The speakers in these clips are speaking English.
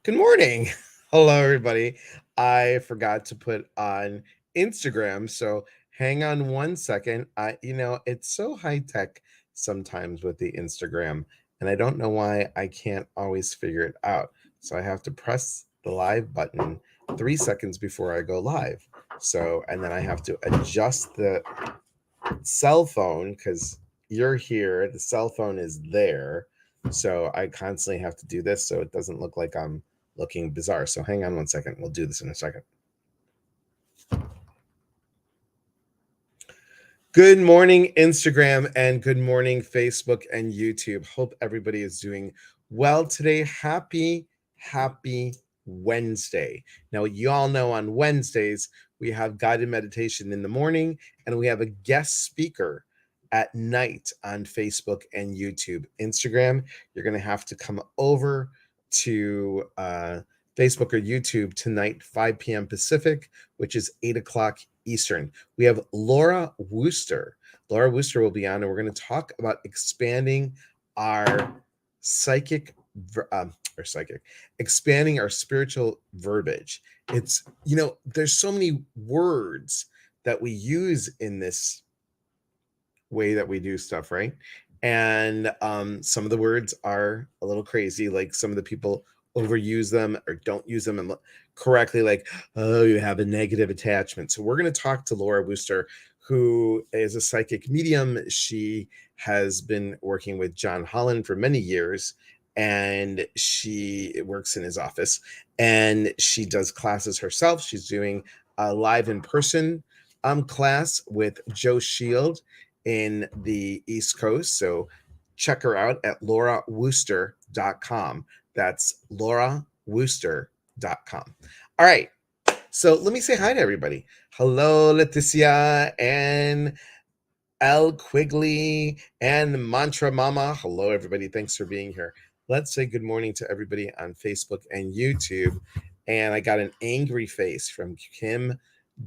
Good morning. Hello, everybody. I forgot to put on Instagram, so hang on one second. It's so high tech sometimes with the Instagram, and I don't know why I can't always figure it out. So I have to press the live button 3 seconds before I go live. And then I have to adjust the cell phone because you're here, the cell phone is there. So I constantly have to do this so it doesn't look like I'm looking bizarre. So hang on one second. We'll do this in a second. Good morning, Instagram, and good morning, Facebook and YouTube. Hope everybody is doing well today. Happy Wednesday. Now, you all know on Wednesdays, we have guided meditation in the morning, and we have a guest speaker at night on Facebook and YouTube. Instagram, you're going to have to come over to Facebook or YouTube tonight, 5 p.m. Pacific, which is 8 o'clock Eastern. We have Laura Wooster. Laura Wooster will be on, and we're going to talk about expanding our expanding our spiritual verbiage. There's so many words that we use in this way that we do stuff, right? And some of the words are a little crazy, like some of the people overuse them or don't use them correctly, like, oh, you have a negative attachment. So we're going to talk to Laura Wooster, who is a psychic medium. She has been working with John Holland for many years, and she works in his office, and she does classes herself. She's doing a live in person class with Joe Shield in the East Coast. So check her out at laurawooster.com. That's laurawooster.com. All right. So let me say hi to everybody. Hello, Leticia and L Quigley and Mantra Mama. Hello, everybody. Thanks for being here. Let's say good morning to everybody on Facebook and YouTube. And I got an angry face from Kim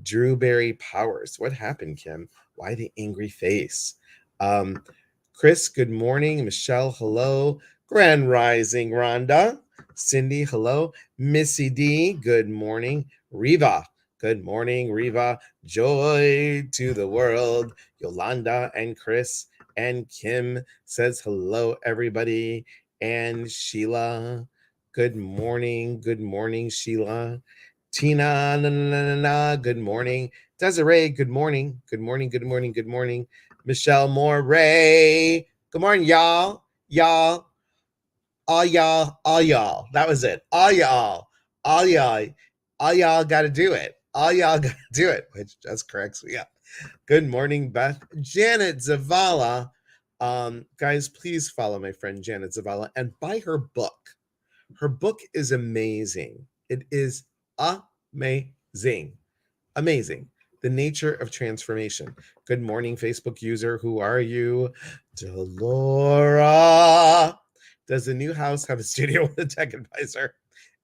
Drewberry Powers. What happened, Kim? Why the angry face? Chris, good morning. Michelle, hello. Grand Rising, Rhonda. Cindy, hello. Missy D, good morning. Riva, good morning, Riva. Joy to the world. Yolanda and Chris and Kim says hello, everybody. And Sheila, good morning. Good morning, Sheila. Tina, good morning. Desiree, good morning. Good morning, good morning, good morning. Michelle Moray, good morning, y'all. Y'all, all y'all, all y'all. That was it. All y'all, all y'all got to do it. All y'all got to do it, which just cracks me up. Good morning, Beth. Janet Zavala. Guys, please follow my friend Janet Zavala and buy her book. Her book is amazing. It is amazing. Amazing. The Nature of Transformation. Good morning, Facebook user. Who are you? Delora. Does the new house have a studio with a tech advisor?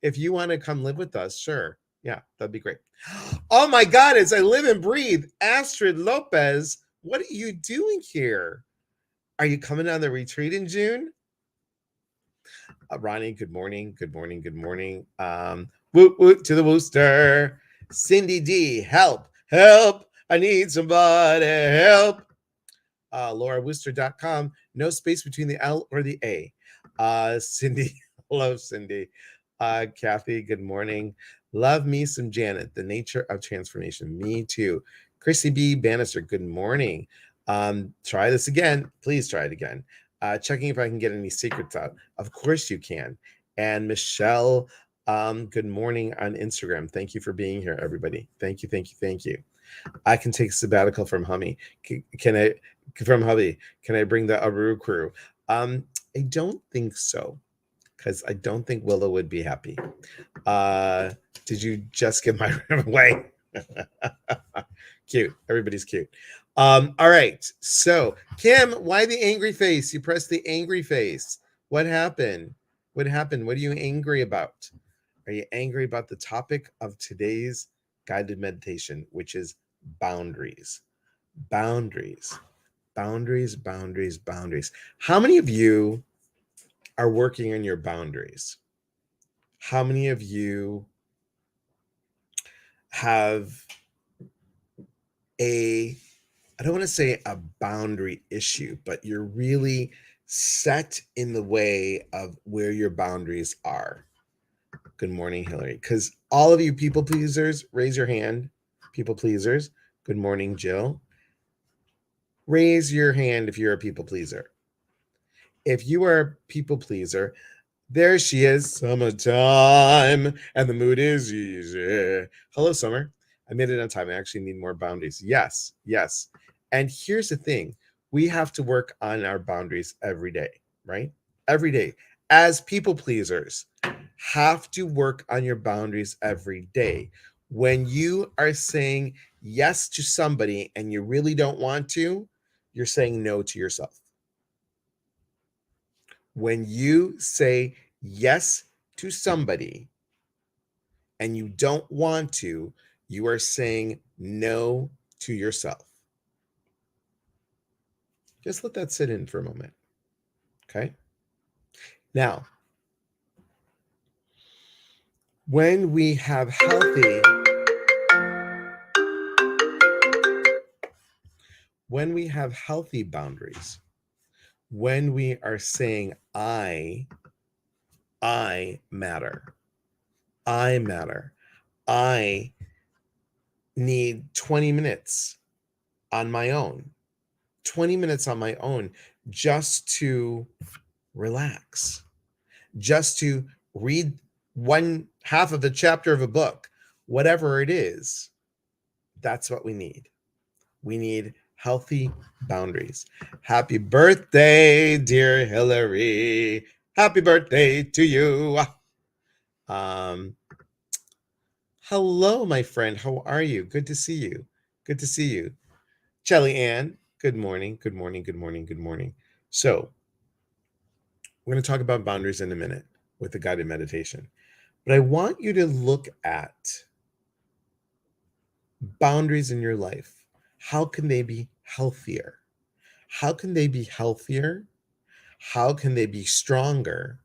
If you want to come live with us, sure. Yeah, that'd be great. Oh my God, as I live and breathe, Astrid Lopez, what are you doing here? Are you coming on the retreat in June? Ronnie, good morning. Good morning. Good morning. Woot woot to the Wooster. Cindy D, help, help. I need somebody help. LauraWooster.com. No space between the L or the A. Cindy, hello, Cindy. Kathy, good morning. Love me some Janet, the nature of transformation. Me too. Chrissy B. Bannister, good morning. Try this again. Please try it again. Checking if I can get any secrets out. Of course you can. And Michelle, good morning on Instagram. Thank you for being here, everybody. Thank you, thank you, thank you. I can take sabbatical from Hubby. Can I bring the Aru crew? I don't think so, because I don't think Willow would be happy. Did you just give my room away? Cute. Everybody's cute. All right. So, Kim, why the angry face? You pressed the angry face. What happened? What happened? What are you angry about? Are you angry about the topic of today's guided meditation, which is boundaries? Boundaries. Boundaries, boundaries, boundaries. How many of you are working on your boundaries? How many of you have I don't want to say a boundary issue, but you're really set in the way of where your boundaries are? Good morning, Hillary. Because all of you people pleasers, raise your hand. People pleasers. Good morning, Jill. Raise your hand if you're a people pleaser. If you are a people pleaser, there she is, summertime, and the mood is easy. Hello, Summer. I made it on time. I actually need more boundaries. Yes, yes. And here's the thing, we have to work on our boundaries every day, right? Every day. As people pleasers, have to work on your boundaries every day. When you are saying yes to somebody and you really don't want to, you're saying no to yourself. When you say yes to somebody and you don't want to, you are saying no to yourself. Just let that sit in for a moment. Okay. Now, when we have healthy boundaries, when we are saying I matter, I matter, I need 20 minutes on my own, 20 minutes on my own just to relax, just to read one half of a chapter of a book, whatever it is. That's what we need. We need healthy boundaries. Happy birthday, dear Hillary. Happy birthday to you. Um, Hello, my friend. How are you? Good to see you. Good to see you. Shelly Ann, good morning. Good morning. Good morning. Good morning. So, we're going to talk about boundaries in a minute with the guided meditation. But I want you to look at boundaries in your life. How can they be healthier? How can they be healthier? How can they be stronger?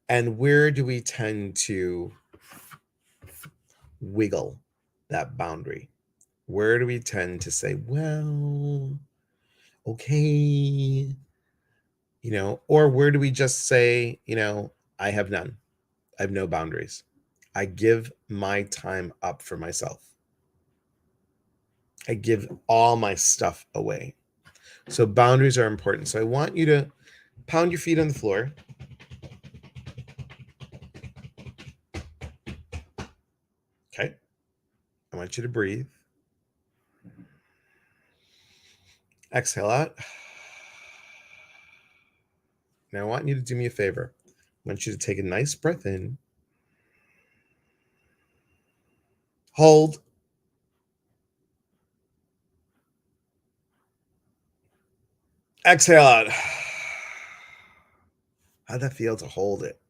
And where do we tend to wiggle that boundary? Where do we tend to say, well, okay, or where do we just say, I have none. I have no boundaries. I give my time up for myself. I give all my stuff away. So boundaries are important. So I want you to pound your feet on the floor. Okay. I want you to breathe. Exhale out. Now I want you to do me a favor. I want you to take a nice breath in. Hold. Exhale out. How'd that feel to hold it?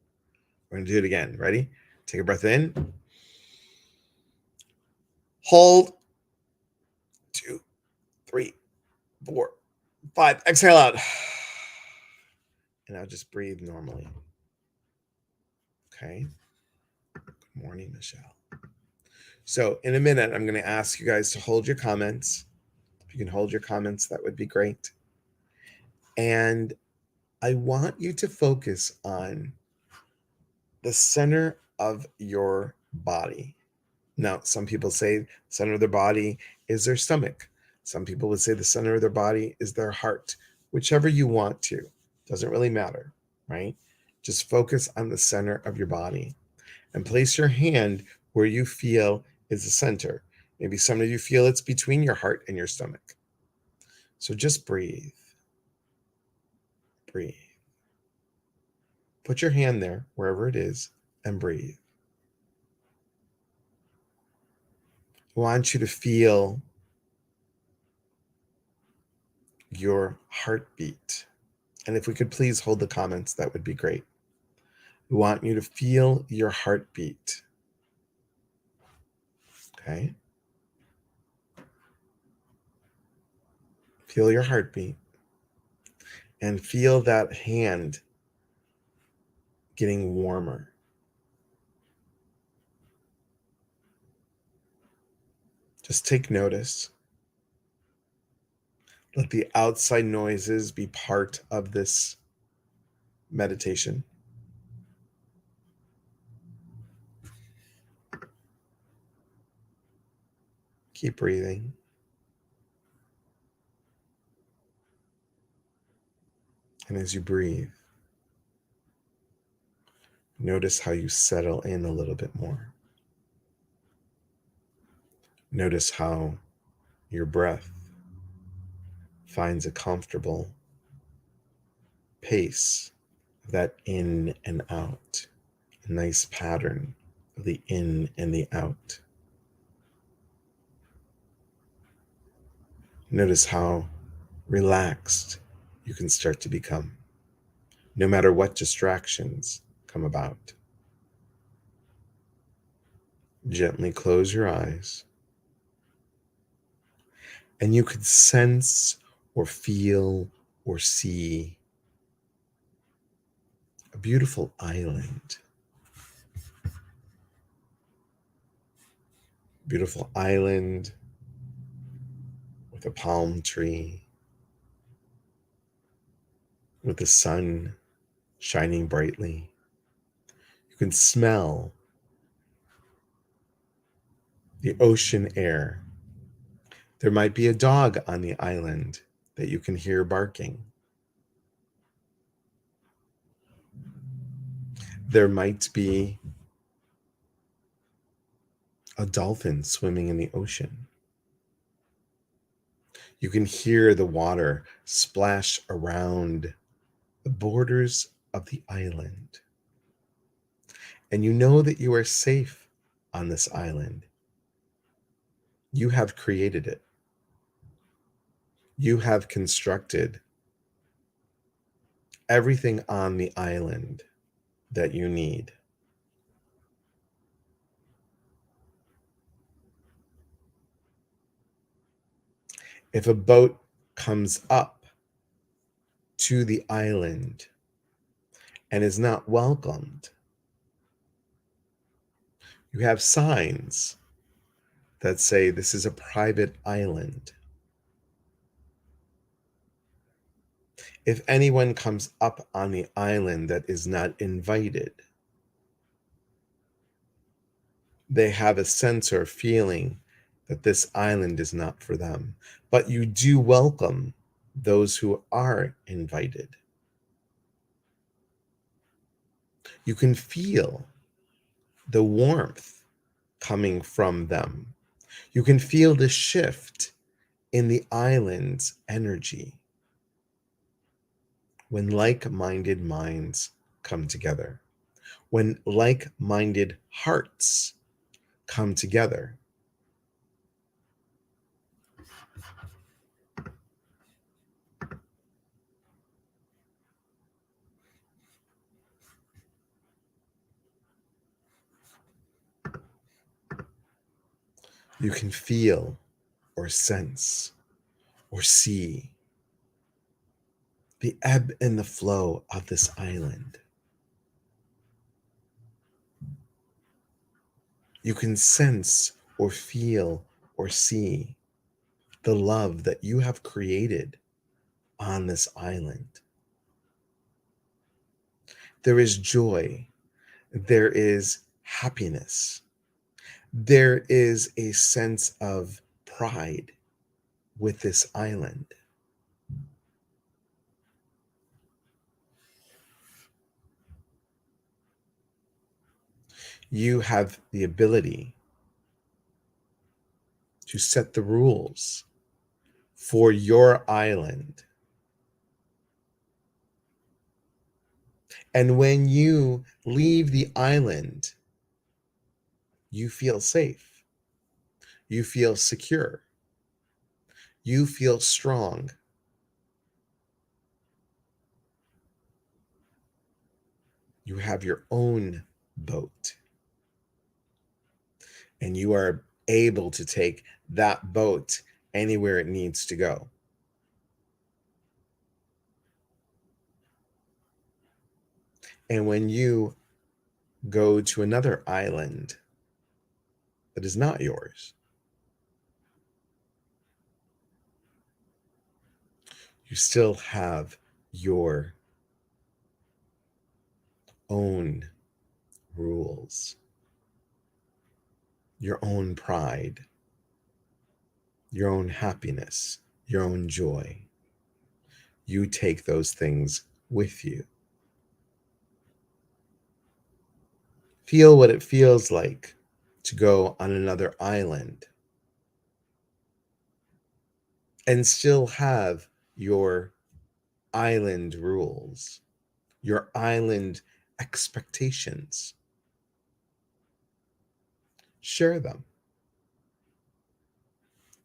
We're going to do it again. Ready? Take a breath in. Hold. 2, 3, 4, 5. Exhale out. And now just breathe normally. Okay. Good morning, Michelle. So in a minute, I'm going to ask you guys to hold your comments. If you can hold your comments, that would be great. And I want you to focus on the center of your body. Now, some people say the center of their body is their stomach. Some people would say the center of their body is their heart. Whichever you want to. Doesn't really matter, right? Just focus on the center of your body and place your hand where you feel is the center. Maybe some of you feel it's between your heart and your stomach. So just breathe. Breathe. Put your hand there, wherever it is, and breathe. I want you to feel your heartbeat. And if we could please hold the comments, that would be great. We want you to feel your heartbeat. Okay? Feel your heartbeat. And feel that hand getting warmer. Just take notice. Let the outside noises be part of this meditation. Keep breathing. And as you breathe, notice how you settle in a little bit more. Notice how your breath finds a comfortable pace of that in and out, a nice pattern of the in and the out. Notice how relaxed you can start to become, no matter what distractions come about. Gently close your eyes, and you could sense or feel or see a beautiful island. Beautiful island with a palm tree, with the sun shining brightly. You can smell the ocean air. There might be a dog on the island that you can hear barking. There might be a dolphin swimming in the ocean. You can hear the water splash around the borders of the island. And you know that you are safe on this island. You have created it. You have constructed everything on the island that you need. If a boat comes up to the island and is not welcomed, you have signs that say this is a private island. If anyone comes up on the island that is not invited, they have a sense or feeling that this island is not for them. But you do welcome those who are invited. You can feel the warmth coming from them. You can feel the shift in the island's energy when like-minded minds come together, when like-minded hearts come together. You can feel or sense or see the ebb and the flow of this island. You can sense or feel or see the love that you have created on this island. There is joy. There is happiness. There is a sense of pride with this island. You have the ability to set the rules for your island. And when you leave the island, you feel safe. You feel secure. You feel strong. You have your own boat. And you are able to take that boat anywhere it needs to go. And when you go to another island that is not yours, You still have your own rules, your own pride, your own happiness, your own joy. You take those things with you. Feel what it feels like to go on another island and still have your island rules, your island expectations. Share them,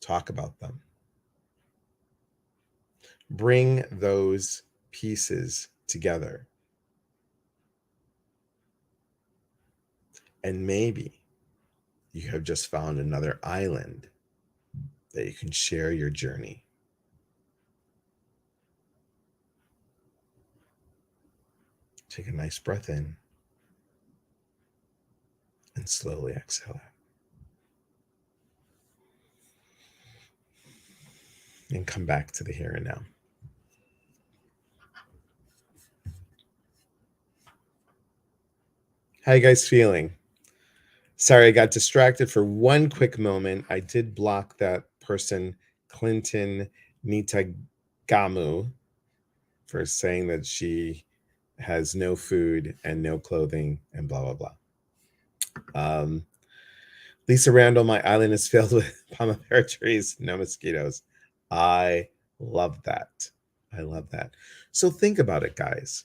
talk about them. Bring those pieces together. And maybe you have just found another island that you can share your journey. Take a nice breath in and slowly exhale out. And come back to the here and now. How you guys feeling? Sorry, I got distracted for one quick moment. I did block that person, Clinton Nitagamu, for saying that she has no food and no clothing and blah, blah, blah. Lisa Randall, my island is filled with pomegranate trees, no mosquitoes. I love that. I love that. So think about it, guys.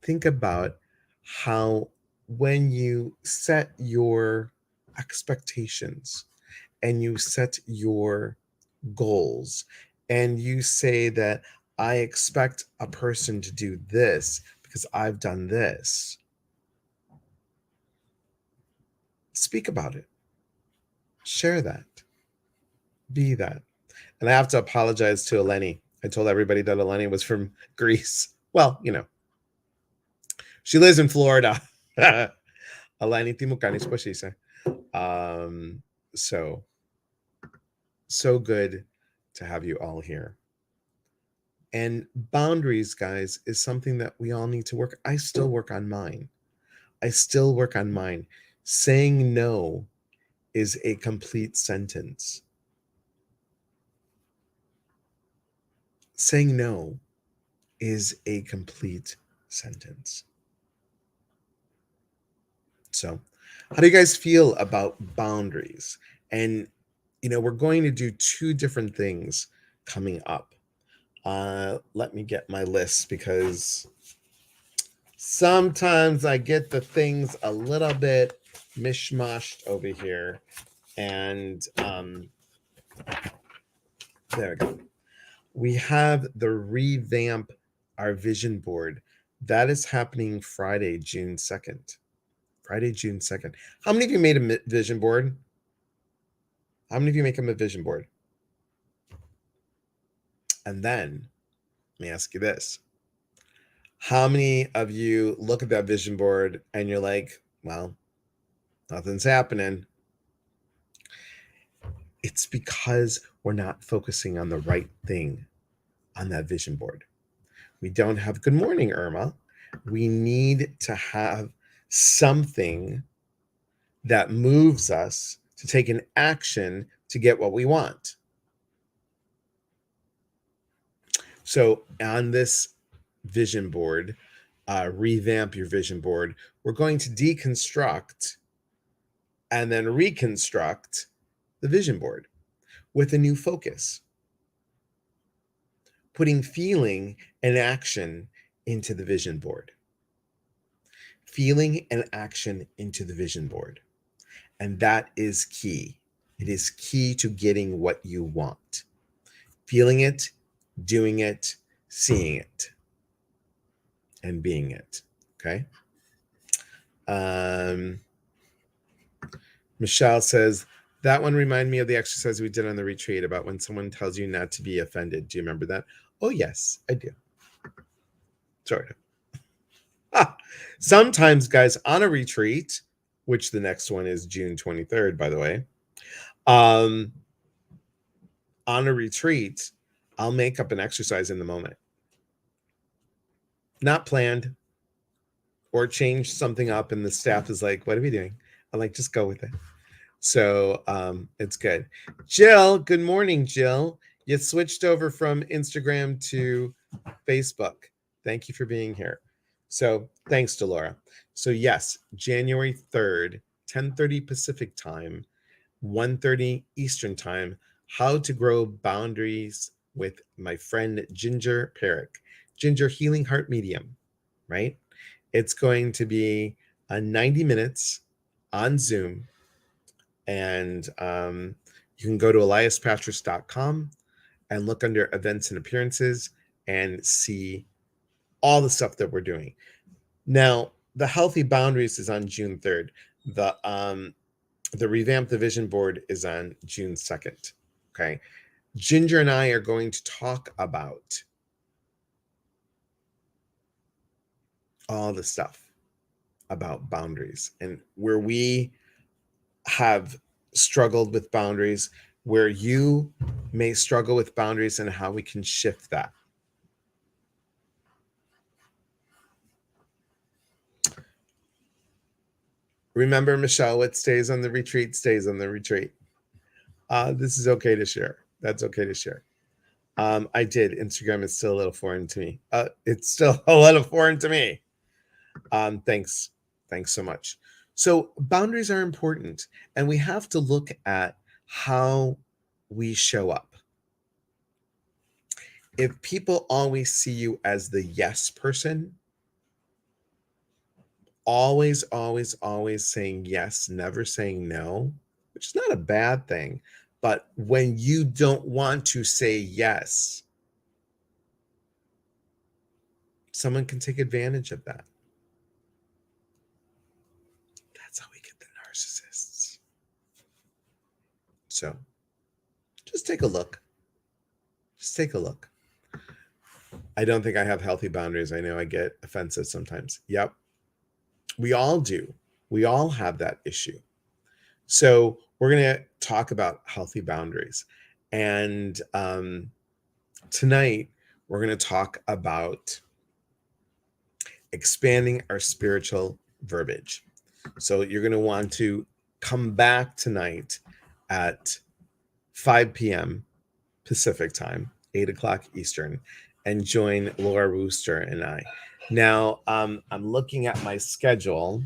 Think about how when you set your expectations and you set your goals and you say that I expect a person to do this because I've done this, speak about it. Share that. Be that. And I have to apologize to Eleni. I told everybody that Eleni was from Greece. Well, she lives in Florida. Eleni Timukanis Poshise. So good to have you all here. And boundaries, guys, is something that we all need to work. I still work on mine. Saying no is a complete sentence. Saying no is a complete sentence. So, how do you guys feel about boundaries? And, we're going to do two different things coming up. Let me get my list because sometimes I get the things a little bit mishmashed over here. And there we go. We have the revamp our vision board. That is happening Friday, June 2nd. Friday, June 2nd. How many of you made a vision board? How many of you make a vision board? And then, let me ask you this. How many of you look at that vision board and you're like, well, nothing's happening? It's because we're not focusing on the right thing on that vision board. We don't have good morning, Irma. We need to have something that moves us to take an action to get what we want. So on this vision board, revamp your vision board, we're going to deconstruct and then reconstruct the vision board with a new focus, putting feeling and action into the vision board. Feeling and action into the vision board. And that is key. It is key to getting what you want. Feeling it, doing it, seeing it, and being it. Okay. Michelle says, that one reminded me of the exercise we did on the retreat about when someone tells you not to be offended. Do you remember that? Oh, yes, I do. Sort of. Sometimes, guys, on a retreat, which the next one is June 23rd, by the way, on a retreat, I'll make up an exercise in the moment. Not planned, or change something up and the staff is like, what are we doing? I'm like, just go with it. So it's good. Jill, good morning, Jill. You switched over from Instagram to Facebook. Thank you for being here. So thanks, Delora. So yes, January 3rd, 10:30 Pacific time, 1:30 Eastern time, how to grow boundaries with my friend Ginger Perrick. Ginger Healing Heart Medium, right? It's going to be 90 minutes on Zoom. And you can go to eliaspatris.com and look under events and appearances and see all the stuff that we're doing. Now, the Healthy Boundaries is on June 3rd. The Revamp the Vision Board is on June 2nd. Okay. Ginger and I are going to talk about all the stuff about boundaries and where we have struggled with boundaries, where you may struggle with boundaries, and how we can shift that. Remember, Michelle, what stays on the retreat stays on the retreat. This is okay to share. That's okay to share. I did. Instagram is still a little foreign to me. It's still a little foreign to me. Thanks so much. So boundaries are important, and we have to look at how we show up. If people always see you as the yes person, always saying yes, never saying no, which is not a bad thing, but when you don't want to say yes, someone can take advantage of that. That's how we get the narcissists. So just take a look. I don't think I have healthy boundaries. I know I get offensive sometimes. Yep. We all do. We all have that issue. So we're going to talk about healthy boundaries. And tonight, we're going to talk about expanding our spiritual verbiage. So you're going to want to come back tonight at 5 p.m. Pacific time, 8 o'clock Eastern, and join Laura Rooster and I. Now, I'm looking at my schedule.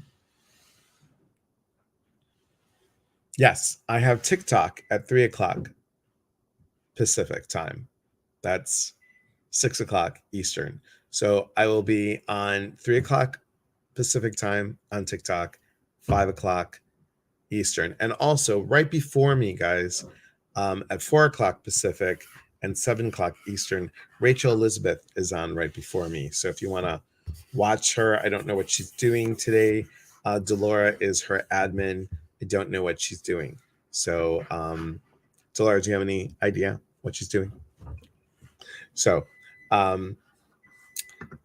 Yes, I have TikTok at 3 o'clock Pacific time. That's 6 o'clock Eastern. So I will be on 3 o'clock Pacific time on TikTok, 5 o'clock Eastern. And also right before me, guys, at 4 o'clock Pacific and 7 o'clock Eastern, Rachel Elizabeth is on right before me. So if you want to watch her, I don't know what she's doing today. Delora is her admin. I don't know what she's doing. So, Delora, do you have any idea what she's doing? So,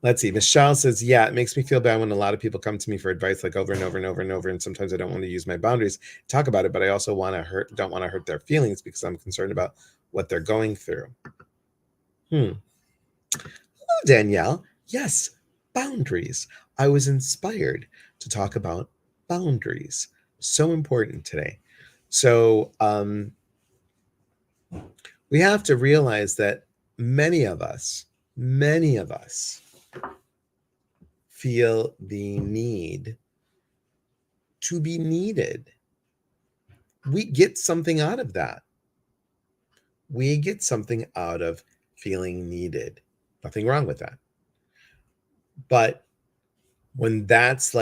let's see. Michelle says, yeah, it makes me feel bad when a lot of people come to me for advice like over and over and over and over. And sometimes I don't want to use my boundaries, talk about it, but I also don't want to hurt their feelings because I'm concerned about what they're going through. Hello, Danielle. Yes, boundaries. I was inspired to talk about boundaries. So important today. So we have to realize that many of us feel the need to be needed. We get something out of that. We get something out of feeling needed. Nothing wrong with that. But when that's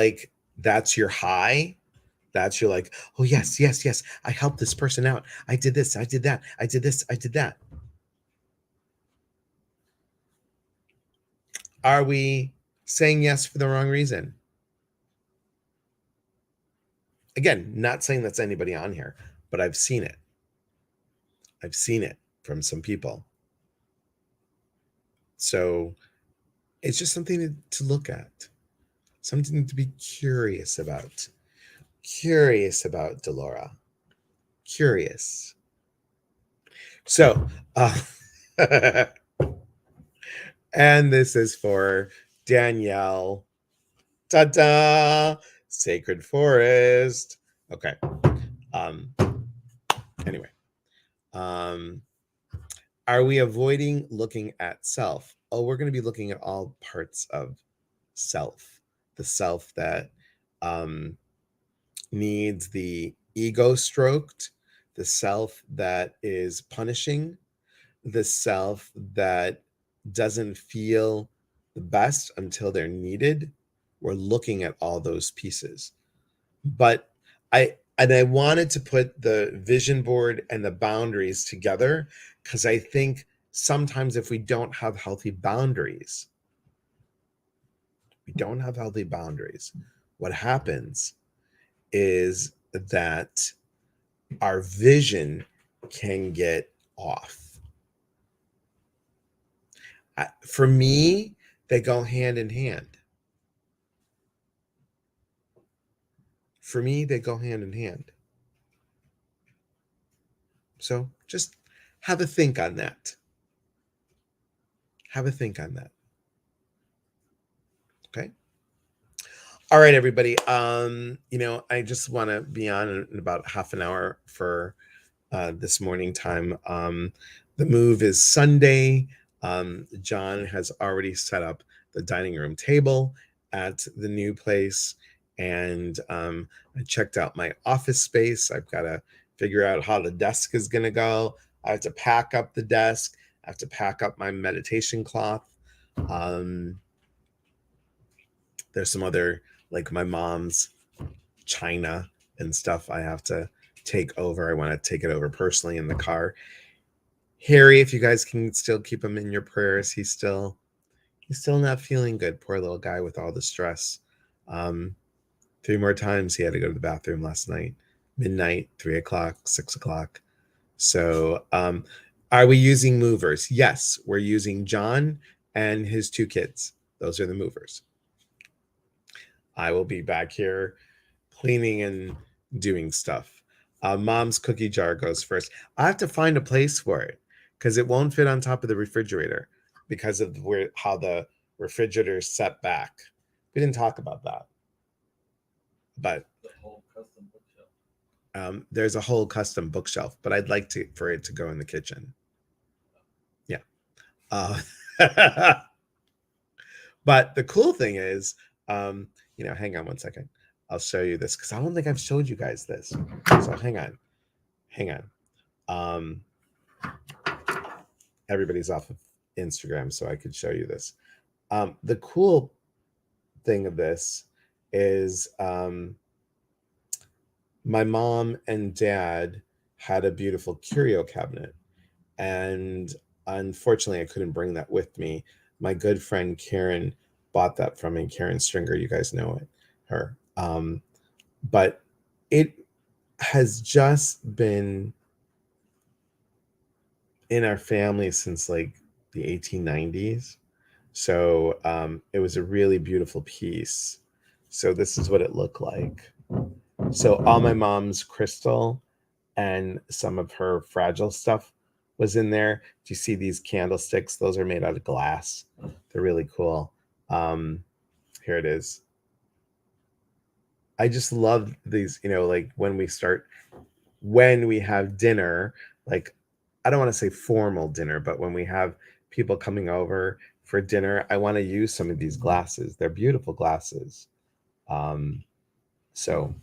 your high, that's you're like, oh, yes, I helped this person out. I did this, I did that, I did this, I did that. Are we saying yes for the wrong reason? Again, not saying that's anybody on here, but I've seen it. I've seen it from some people. So it's just something to look at, something to be curious about. Curious about, Delora. Curious. So, And this is for Danielle. Ta-da! Sacred Forest. Okay. Anyway. Are we avoiding looking at self? Oh, we're going to be looking at all parts of self. The self that needs the ego stroked, the self that is punishing, the self that doesn't feel the best until they're needed. We're looking at all those pieces. But I wanted to put the vision board and the boundaries together because I think sometimes if we don't have healthy boundaries, what happens is that our vision can get off. For me, they go hand in hand. So just have a think on that. Okay. All right, everybody. I just want to be on in about half an hour for this morning time. The move is Sunday. John has already set up the dining room table at the new place, and I checked out my office space. I've got to figure out how the desk is going to go. I have to pack up the desk. I have to pack up my meditation cloth. There's some other, like my mom's china and stuff I have to take over. I want to take it over personally in the car. Harry, if you guys can still keep him in your prayers, he's still not feeling good. Poor little guy with all the stress. 3 more times he had to go to the bathroom last night. Midnight, 3 o'clock, 6 o'clock. So are we using movers? Yes, we're using John and his 2 kids. Those are the movers. I will be back here cleaning and doing stuff. Mom's cookie jar goes first. I have to find a place for it because it won't fit on top of the refrigerator because of how the refrigerator is set back. We didn't talk about that, but The whole custom bookshelf. There's a whole custom bookshelf, but I'd like for it to go in the kitchen. Yeah. But the cool thing is, hang on one second. I'll show you this because I don't think I've showed you guys this. So hang on. Everybody's off of Instagram, so I could show you this. The cool thing of this is my mom and dad had a beautiful curio cabinet, and unfortunately I couldn't bring that with me. My good friend Karen bought that from me. Karen Stringer, you guys know her. But it has just been in our family since like the 1890s. So it was a really beautiful piece. So this is what it looked like. So all my mom's crystal and some of her fragile stuff was in there. Do you see these candlesticks? Those are made out of glass. They're really cool. Here it is. I just love these, like when we have dinner, like I don't want to say formal dinner, but when we have people coming over for dinner, I want to use some of these glasses. They're beautiful glasses. So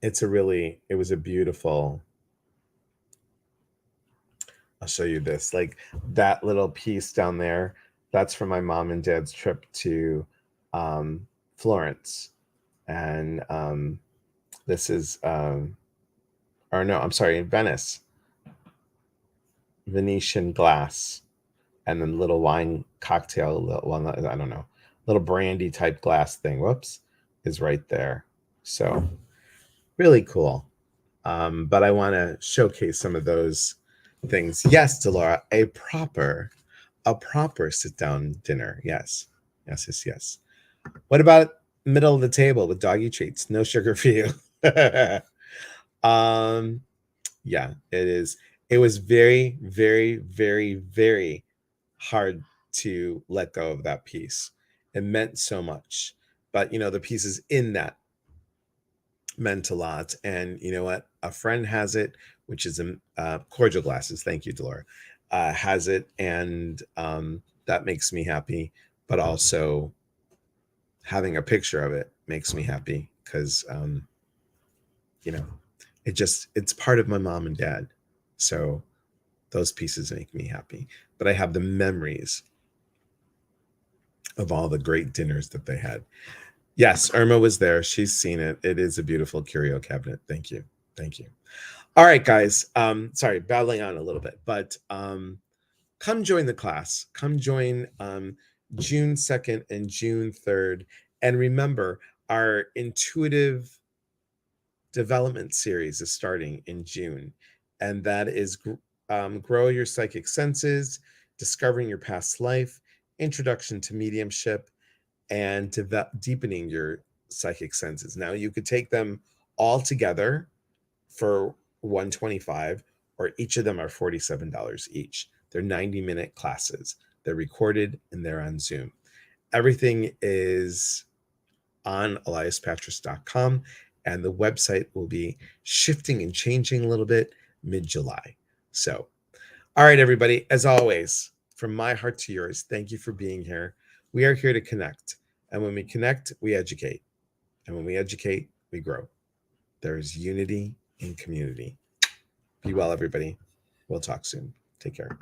it was a beautiful, I'll show you this, like that little piece down there. That's from my mom and dad's trip to Florence. And this is, Venice. Venetian glass. And then little wine cocktail, I don't know, little brandy type glass thing, whoops, is right there. So really cool. But I want to showcase some of those things. Yes, Delora, a proper sit down dinner. Yes. What about middle of the table with doggy treats? No sugar for you. Yeah, it is. it was very, very, very, very hard to let go of that piece. It meant so much. But, the pieces in that meant a lot. And you know what? A friend has it, which is cordial glasses. Thank you, Delora. Has it. And that makes me happy. But also having a picture of it makes me happy because, it's part of my mom and dad. So those pieces make me happy. But I have the memories of all the great dinners that they had. Yes, Irma was there. She's seen it. It is a beautiful curio cabinet. Thank you. Thank you. All right, guys. Sorry, battling on a little bit, but come join the class. Come join June 2nd and June 3rd. And remember, our intuitive development series is starting in June, and that is Grow Your Psychic Senses, Discovering Your Past Life, Introduction to Mediumship, and deepening your psychic senses. Now, you could take them all together for $125, or each of them are $47 each. They're 90-minute classes. They're recorded and they're on Zoom. Everything is on eliaspatras.com, and the website will be shifting and changing a little bit mid-July. So, all right, everybody, as always, from my heart to yours, thank you for being here. We are here to connect. And when we connect, we educate. And when we educate, we grow. There is unity in community. Be well, everybody. We'll talk soon. Take care.